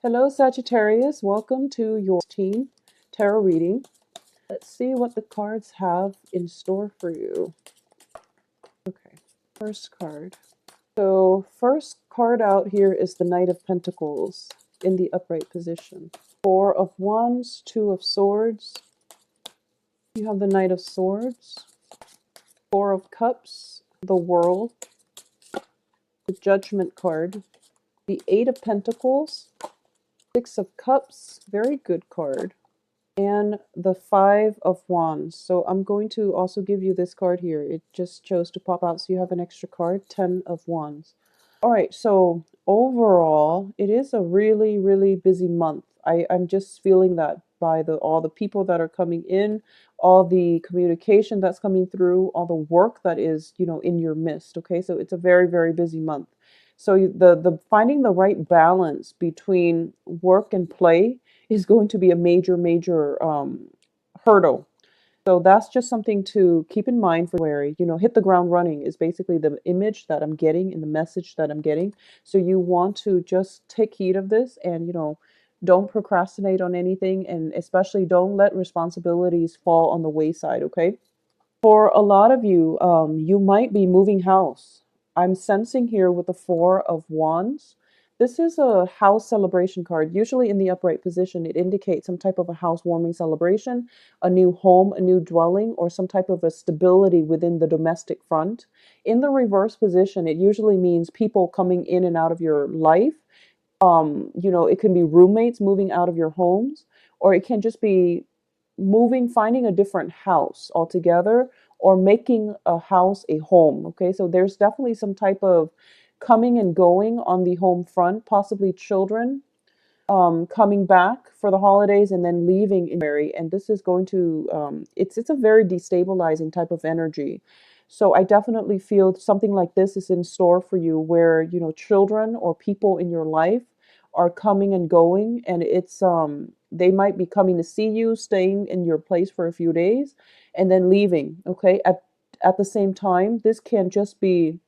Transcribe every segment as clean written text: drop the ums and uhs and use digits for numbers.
Hello, Sagittarius. Welcome to your team tarot reading. Let's see what the cards have in store for you. Okay, first card. So, first card out here is the Knight of Pentacles in the upright position. Four of Wands, Two of Swords. You have the Knight of Swords, Four of Cups, the World, the Judgment card, the Eight of Pentacles, Six of Cups, very good card, and the Five of Wands. So I'm going to also give you this card here. It just chose to pop out, so you have an extra card, 10 of Wands. All right, so overall, it is a really, really busy month. I'm just feeling that by all the people that are coming in, all the communication that's coming through, all the work that is, in your midst. Okay, so it's a very, very busy month. So the finding the right balance between work and play is going to be a major, major hurdle. So that's just something to keep in mind for January. Hit the ground running is basically the image that I'm getting and the message that I'm getting. So you want to just take heed of this and, don't procrastinate on anything, and especially don't let responsibilities fall on the wayside, okay? For a lot of you, you might be moving house. I'm sensing here with the Four of Wands. This is a house celebration card. Usually in the upright position, it indicates some type of a housewarming celebration, a new home, a new dwelling, or some type of a stability within the domestic front. In the reverse position, it usually means people coming in and out of your life. It can be roommates moving out of your homes, or it can just be moving, finding a different house altogether, or making a house a home. Okay, so there's definitely some type of coming and going on the home front, possibly children coming back for the holidays and then leaving in January. And this is going to, it's a very destabilizing type of energy. So I definitely feel something like this is in store for you, where, children or people in your life are coming and going, and it's they might be coming to see you, staying in your place for a few days, and then leaving. Okay, at the same time, this can just be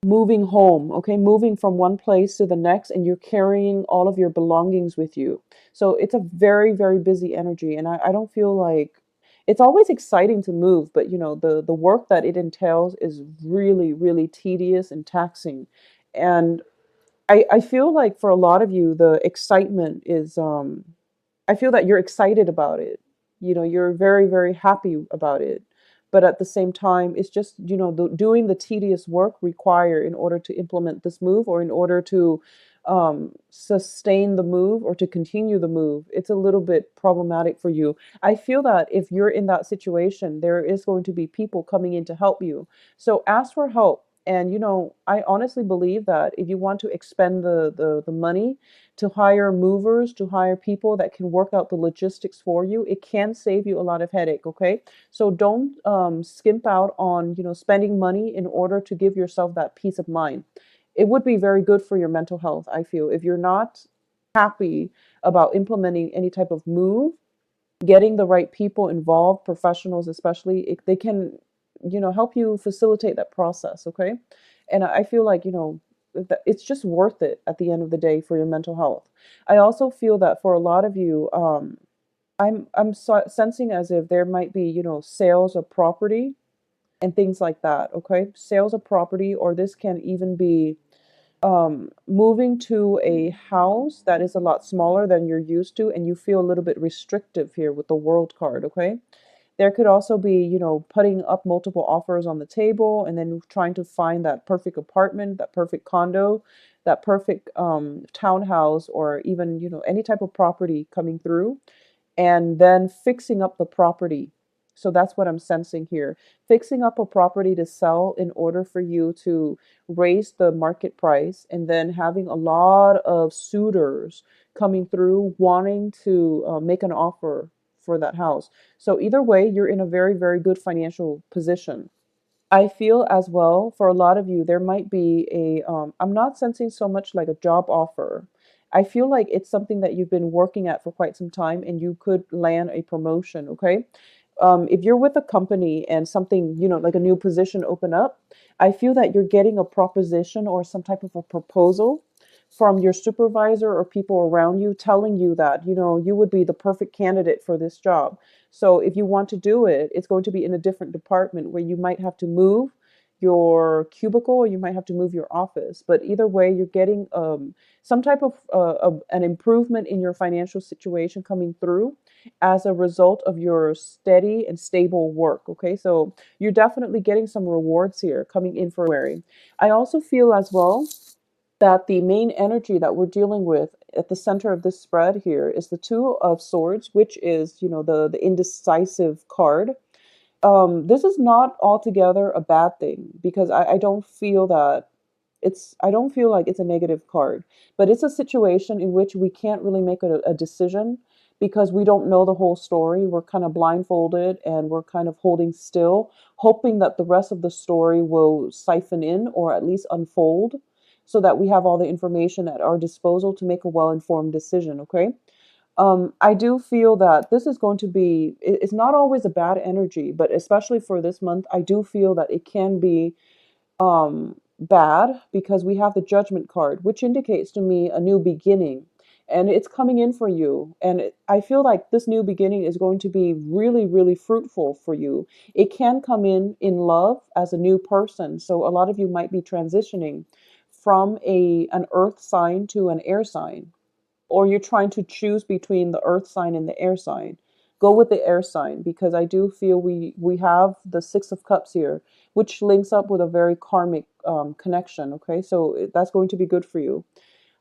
moving home, okay, moving from one place to the next, and you're carrying all of your belongings with you. So it's a very, very busy energy, and I don't feel like it's always exciting to move, but the work that it entails is really, really tedious and taxing. And I feel like for a lot of you, the excitement is I feel that you're excited about it. You're very, very happy about it. But at the same time, it's just, doing the tedious work required in order to implement this move, or in order to sustain the move, or to continue the move. It's a little bit problematic for you. I feel that if you're in that situation, there is going to be people coming in to help you. So ask for help. And, I honestly believe that if you want to expend the money to hire movers, to hire people that can work out the logistics for you, it can save you a lot of headache, okay? So don't skimp out on, spending money in order to give yourself that peace of mind. It would be very good for your mental health, I feel. If you're not happy about implementing any type of move, getting the right people involved, professionals especially, they can, help you facilitate that process, okay? And I feel like, it's just worth it at the end of the day for your mental health. I also feel that for a lot of you, I'm sensing as if there might be, sales of property and things like that, okay? Sales of property, or this can even be moving to a house that is a lot smaller than you're used to, and you feel a little bit restrictive here with the World card, okay? There could also be, putting up multiple offers on the table, and then trying to find that perfect apartment, that perfect condo, that perfect townhouse, or even, any type of property coming through, and then fixing up the property. So that's what I'm sensing here. Fixing up a property to sell in order for you to raise the market price, and then having a lot of suitors coming through wanting to make an offer for that house. So either way, you're in a very, very good financial position. I feel as well for a lot of you, there might be I'm not sensing so much like a job offer. I feel like it's something that you've been working at for quite some time, and you could land a promotion, okay? If you're with a company and something, like a new position open up, I feel that you're getting a proposition or some type of a proposal from your supervisor or people around you telling you that, you would be the perfect candidate for this job. So if you want to do it, it's going to be in a different department where you might have to move your cubicle or you might have to move your office. But either way, you're getting some type of an improvement in your financial situation coming through as a result of your steady and stable work. Okay, so you're definitely getting some rewards here coming in for February. I also feel as well that the main energy that we're dealing with at the center of this spread here is the Two of Swords, which is, the indecisive card. This is not altogether a bad thing because I don't feel that I don't feel like it's a negative card, but it's a situation in which we can't really make a decision because we don't know the whole story. We're kind of blindfolded and we're kind of holding still, hoping that the rest of the story will siphon in or at least unfold so that we have all the information at our disposal to make a well-informed decision. Okay. I do feel that this is going to be, it's not always a bad energy, but especially for this month, I do feel that it can be bad because we have the Judgment card, which indicates to me a new beginning. And it's coming in for you. And I feel like this new beginning is going to be really, really fruitful for you. It can come in love as a new person. So a lot of you might be transitioning from an earth sign to an air sign, or you're trying to choose between the earth sign and the air sign. Go with the air sign because I do feel we have the Six of Cups here, which links up with a very karmic connection. Okay, so that's going to be good for you.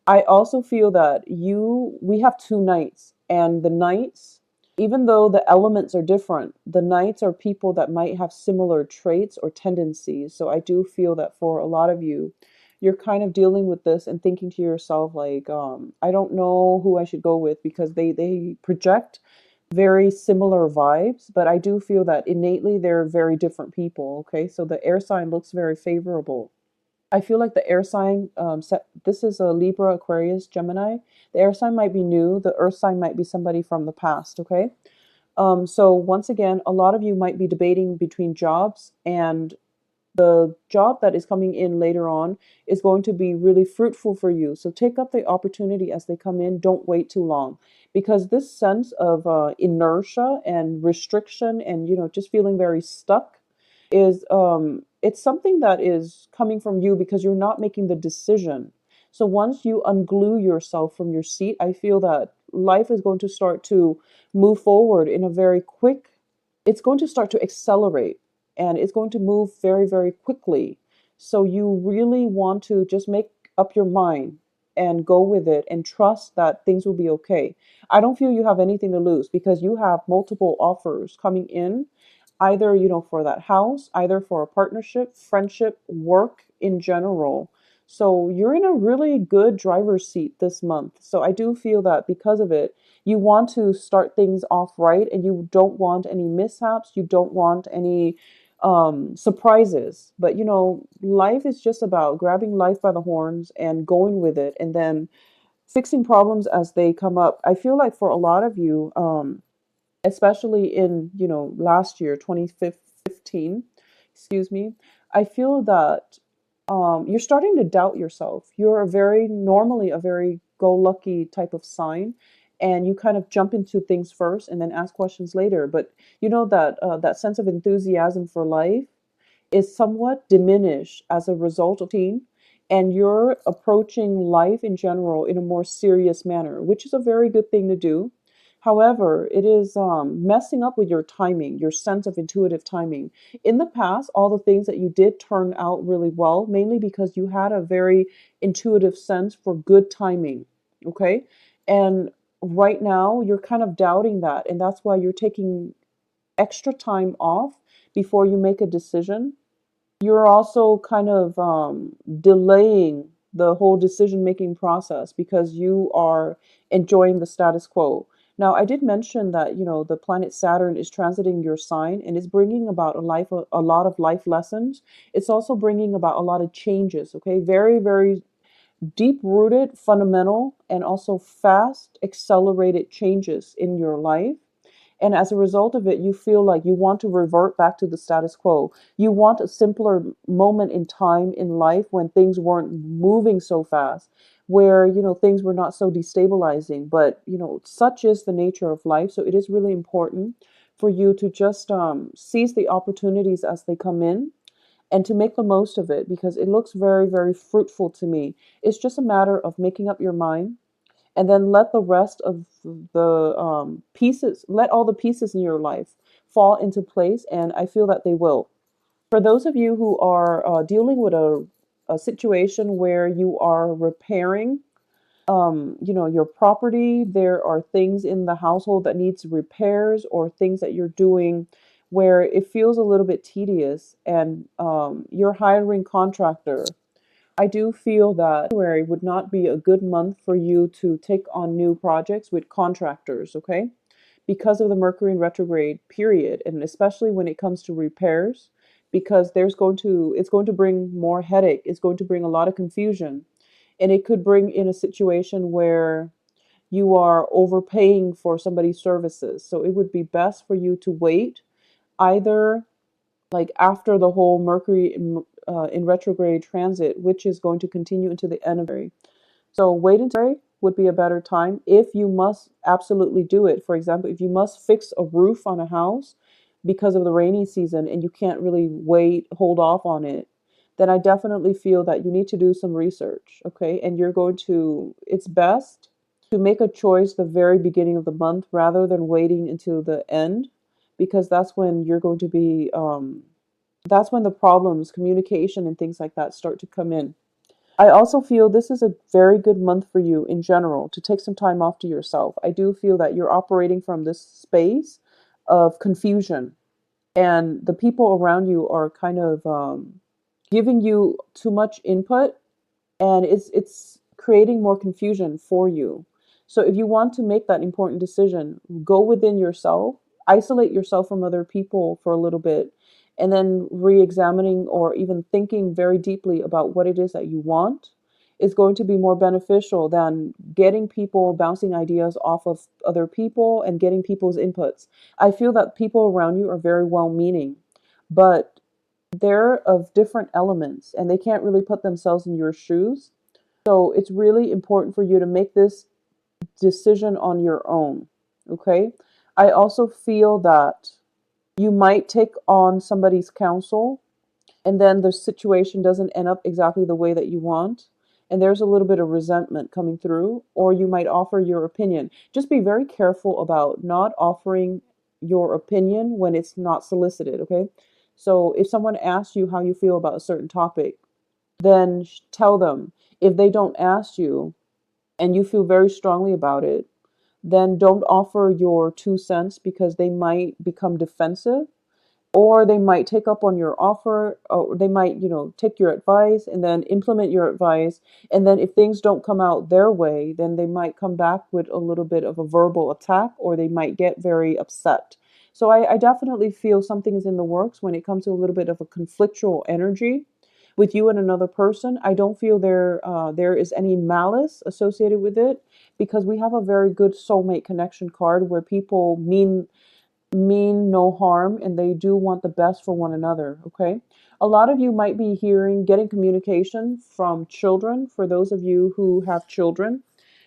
I also feel that we have two knights, and the knights, even though the elements are different, the knights are people that might have similar traits or tendencies. So I do feel that for a lot of you, you're kind of dealing with this and thinking to yourself, like, I don't know who I should go with because they project very similar vibes, but I do feel that innately they're very different people. Okay, so the air sign looks very favorable. I feel like the air sign, this is a Libra, Aquarius, Gemini. The air sign might be new. The earth sign might be somebody from the past. Okay. So once again, a lot of you might be debating between jobs, and the job that is coming in later on is going to be really fruitful for you. So take up the opportunity as they come in. Don't wait too long because this sense of inertia and restriction and, just feeling very stuck is it's something that is coming from you because you're not making the decision. So once you unglue yourself from your seat, I feel that life is going to start to move forward in a very quick, it's going to start to accelerate and it's going to move very, very quickly. So you really want to just make up your mind and go with it and trust that things will be okay. I don't feel you have anything to lose because you have multiple offers coming in, either, for that house, either for a partnership, friendship, work in general. So you're in a really good driver's seat this month. So I do feel that because of it, you want to start things off right and you don't want any mishaps. You don't want any surprises. But, life is just about grabbing life by the horns and going with it and then fixing problems as they come up. I feel like for a lot of you, especially in, last year, 2015, excuse me, I feel that you're starting to doubt yourself. You're normally a very go-lucky type of sign, and you kind of jump into things first and then ask questions later. But you know that that sense of enthusiasm for life is somewhat diminished as a result of teen, and you're approaching life in general in a more serious manner, which is a very good thing to do. However, it is messing up with your timing, your sense of intuitive timing. In the past, all the things that you did turn out really well, mainly because you had a very intuitive sense for good timing. Okay. And right now, you're kind of doubting that. And that's why you're taking extra time off before you make a decision. You're also kind of delaying the whole decision making process because you are enjoying the status quo. Now, I did mention that, the planet Saturn is transiting your sign and is bringing about a lot of life lessons. It's also bringing about a lot of changes, okay? Very, very deep rooted, fundamental, and also fast, accelerated changes in your life. And as a result of it, you feel like you want to revert back to the status quo. You want a simpler moment in time in life when things weren't moving so fast. where, things were not so destabilizing. But, such is the nature of life. So it is really important for you to just seize the opportunities as they come in and to make the most of it, because it looks very, very fruitful to me. It's just a matter of making up your mind, and then let the rest of the pieces, let all the pieces in your life fall into place. And I feel that they will. For those of you who are dealing with a situation where you are repairing, your property, there are things in the household that needs repairs, or things that you're doing where it feels a little bit tedious, and you're hiring contractor. I do feel that January would not be a good month for you to take on new projects with contractors, okay? Because of the Mercury in retrograde period, and especially when it comes to repairs, because it's going to bring more headache, it's going to bring a lot of confusion, and it could bring in a situation where you are overpaying for somebody's services. So it would be best for you to wait, either like after the whole Mercury in retrograde transit, which is going to continue into the end of February. So wait until February would be a better time if you must absolutely do it. For example, if you must fix a roof on a house because of the rainy season and you can't really hold off on it, then I definitely feel that you need to do some research, okay? And it's best to make a choice the very beginning of the month rather than waiting until the end, because that's when the problems, communication, and things like that start to come in. I also feel this is a very good month for you in general to take some time off to yourself. I do feel that you're operating from this space of confusion, and the people around you are kind of giving you too much input, and it's creating more confusion for you. So if you want to make that important decision, go within yourself, isolate yourself from other people for a little bit, and then re-examining or even thinking very deeply about what it is that you want is going to be more beneficial than getting people bouncing ideas off of other people and getting people's inputs. I feel that people around you are very well meaning, but they're of different elements and they can't really put themselves in your shoes. So it's really important for you to make this decision on your own. Okay. I also feel that you might take on somebody's counsel, and then the situation doesn't end up exactly the way that you want. And there's a little bit of resentment coming through, or you might offer your opinion. Just be very careful about not offering your opinion when it's not solicited. Okay. So if someone asks you how you feel about a certain topic, then tell them. If they don't ask you and you feel very strongly about it, then don't offer your 2 cents, because they might become defensive, or they might take up on your offer, or they might, take your advice and then implement your advice. And then if things don't come out their way, then they might come back with a little bit of a verbal attack, or they might get very upset. So I definitely feel something is in the works when it comes to a little bit of a conflictual energy with you and another person. I don't feel there is any malice associated with it, because we have a very good soulmate connection card where people mean no harm and they do want the best for one another. Okay. A lot of you might be getting communication from children. For those of you who have children,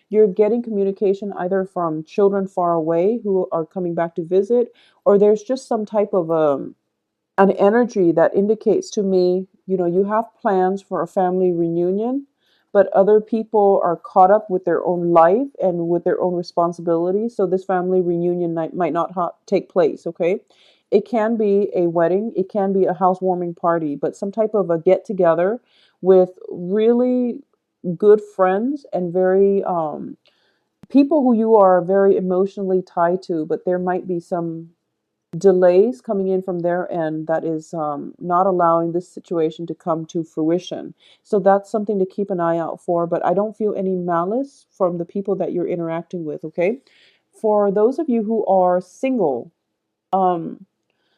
you're getting communication either from children far away who are coming back to visit, or there's just some type of an energy that indicates to me, you have plans for a family reunion, but other people are caught up with their own life and with their own responsibilities. So this family reunion night might not take place, okay? It can be a wedding, it can be a housewarming party, but some type of a get together with really good friends and very people who you are very emotionally tied to, but there might be some delays coming in from their end that is not allowing this situation to come to fruition. So that's something to keep an eye out for. But I don't feel any malice from the people that you're interacting with. Okay. For those of you who are single, um,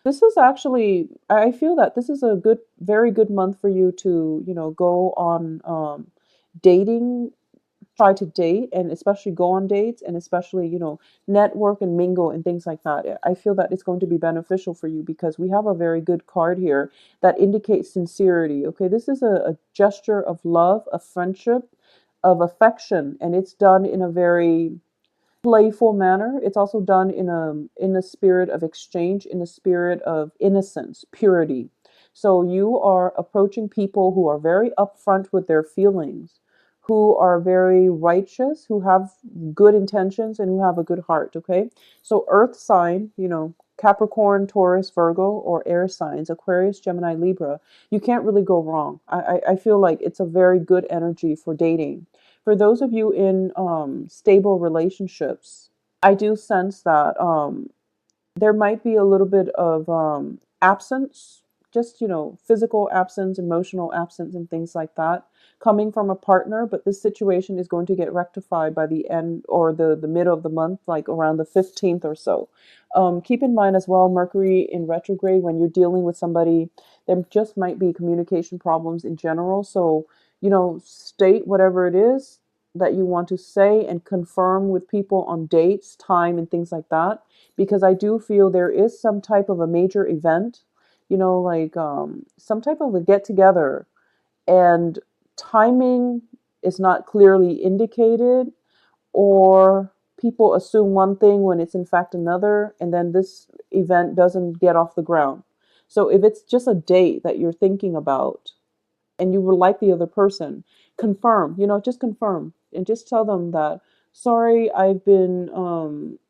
this is actually, I feel that this is a very good month for you to, go on dating, try to date, and especially go on dates, and especially, network and mingle and things like that. I feel that it's going to be beneficial for you because we have a very good card here that indicates sincerity. Okay, this is a gesture of love, of friendship, of affection, and it's done in a very playful manner. It's also done in a spirit of exchange, in a spirit of innocence, purity. So you are approaching people who are very upfront with their feelings, who are very righteous, who have good intentions, and who have a good heart. Okay, so Earth sign, Capricorn, Taurus, Virgo, or air signs, Aquarius, Gemini, Libra. You can't really go wrong. I feel like it's a very good energy for dating. For those of you in stable relationships, I do sense that there might be a little bit of absence, just, physical absence, emotional absence, and things like that coming from a partner. But this situation is going to get rectified by the end or the middle of the month, like around the 15th or so. Keep in mind as well, Mercury in retrograde, when you're dealing with somebody, there just might be communication problems in general. So, state whatever it is that you want to say and confirm with people on dates, time, and things like that, because I do feel there is some type of a major event, like some type of a get together, and timing is not clearly indicated, or people assume one thing when it's in fact another, and then this event doesn't get off the ground. So if it's just a date that you're thinking about and you would like the other person, confirm, just confirm and just tell them that, sorry, I've been,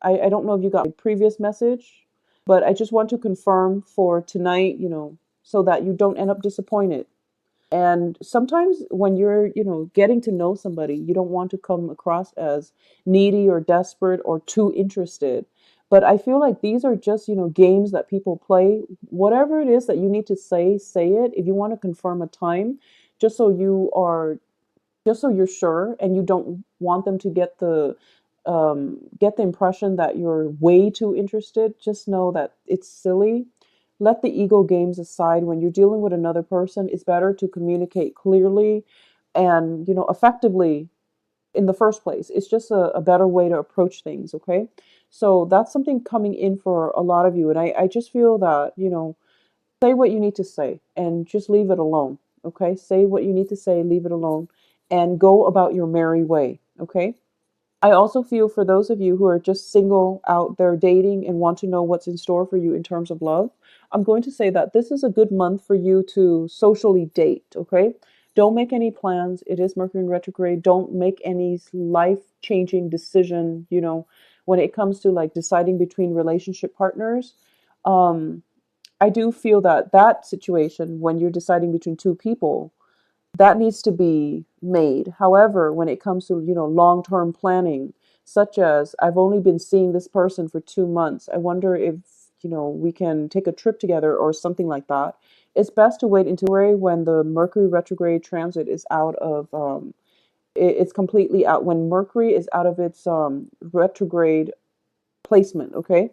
I don't know if you got my previous message, but I just want to confirm for tonight, so that you don't end up disappointed. And sometimes when you're, getting to know somebody, you don't want to come across as needy or desperate or too interested. But I feel like these are just, games that people play. Whatever it is that you need to say it. If you want to confirm a time, just so you are just so you're sure and you don't want them to get the impression that you're way too interested, just know that it's silly. Let the ego games aside. When you're dealing with another person, it's better to communicate clearly and, effectively in the first place. It's just a better way to approach things. Okay, so that's something coming in for a lot of you, and I just feel that, say what you need to say and just leave it alone. Okay, say what you need to say, leave it alone, and go about your merry way. Okay, I also feel for those of you who are just single out there dating and want to know what's in store for you in terms of love, I'm going to say that this is a good month for you to socially date. Okay, don't make any plans. It is Mercury in retrograde. Don't make any life changing decision, when it comes to like deciding between relationship partners. um I do feel that that situation, when you're deciding between two people, that needs to be made. However, when it comes to, long-term planning, such as I've only been seeing this person for 2 months, I wonder if, we can take a trip together or something like that. It's best to wait until January, when the Mercury retrograde transit is out of, it's completely out, when Mercury is out of its retrograde placement. Okay,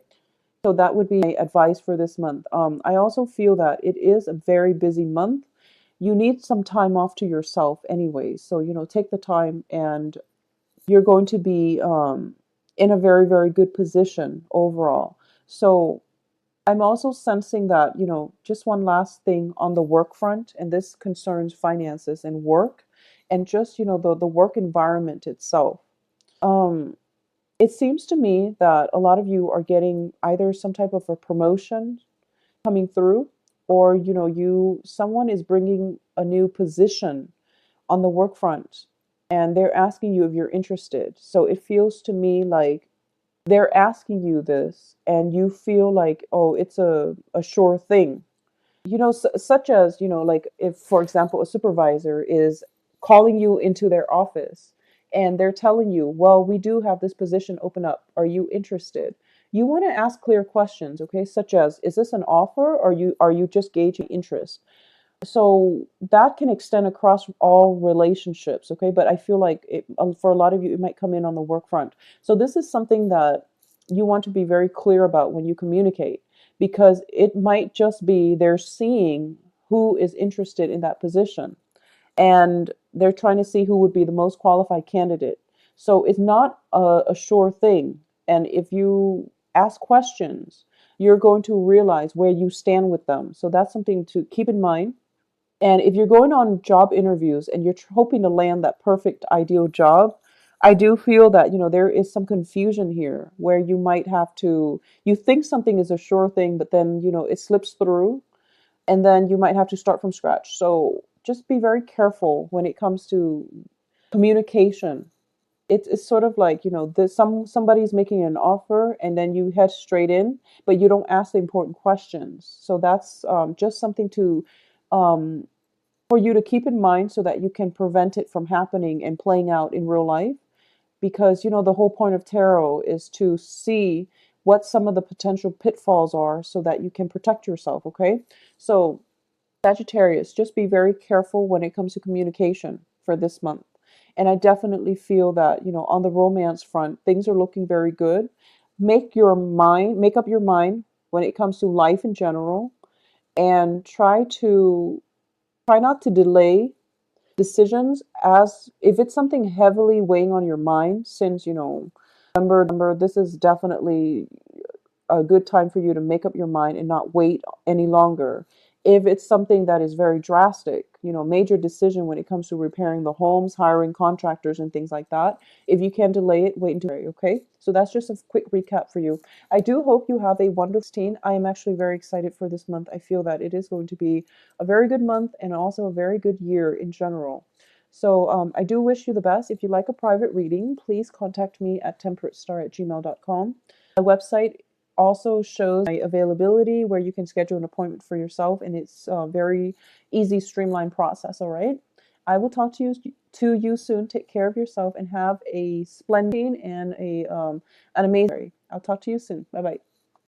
so that would be my advice for this month. I also feel that it is a very busy month. You need some time off to yourself anyway. So, take the time, and you're going to be in a very, very good position overall. So I'm also sensing that, just one last thing on the work front, and this concerns finances and work, and just, the work environment itself. Um, it seems to me that a lot of you are getting either some type of a promotion coming through, or, someone is bringing a new position on the work front, and they're asking you if you're interested. So it feels to me like they're asking you this and you feel like, oh, it's a sure thing. Such as, like if, for example, a supervisor is calling you into their office and they're telling you, well, we do have this position open up. Are you interested? You want to ask clear questions, okay? Such as, is this an offer, or are you just gauging interest? So that can extend across all relationships. Okay, but I feel like for a lot of you, it might come in on the work front. So this is something that you want to be very clear about when you communicate, because it might just be they're seeing who is interested in that position, and they're trying to see who would be the most qualified candidate. So it's not a sure thing, and if you ask questions, you're going to realize where you stand with them. So that's something to keep in mind. And if you're going on job interviews and you're hoping to land that perfect ideal job, I do feel that, there is some confusion here where you might have to, you think something is a sure thing, but then, it slips through and then you might have to start from scratch. So just be very careful when it comes to communication. It's sort of like, somebody's making an offer and then you head straight in, but you don't ask the important questions. So that's just something to um, for you to keep in mind so that you can prevent it from happening and playing out in real life. Because, the whole point of tarot is to see what some of the potential pitfalls are so that you can protect yourself. Okay. So, Sagittarius, just be very careful when it comes to communication for this month. And I definitely feel that, on the romance front, things are looking very good. Make up your mind when it comes to life in general, and try not to delay decisions, as if it's something heavily weighing on your mind, since November, this is definitely a good time for you to make up your mind and not wait any longer. If it's something that is very drastic, major decision when it comes to repairing the homes, hiring contractors and things like that, if you can delay it, wait until, okay? So that's just a quick recap for you. I do hope you have a wonderful 16. I am actually very excited for this month. I feel that it is going to be a very good month and also a very good year in general. So I do wish you the best. If you'd like a private reading, please contact me at temperatestar@gmail.com. My website also shows my availability where you can schedule an appointment for yourself, and it's a very easy, streamlined process. All right. I will talk to you soon. Take care of yourself and have a splendid and an amazing day. I'll talk to you soon. Bye bye.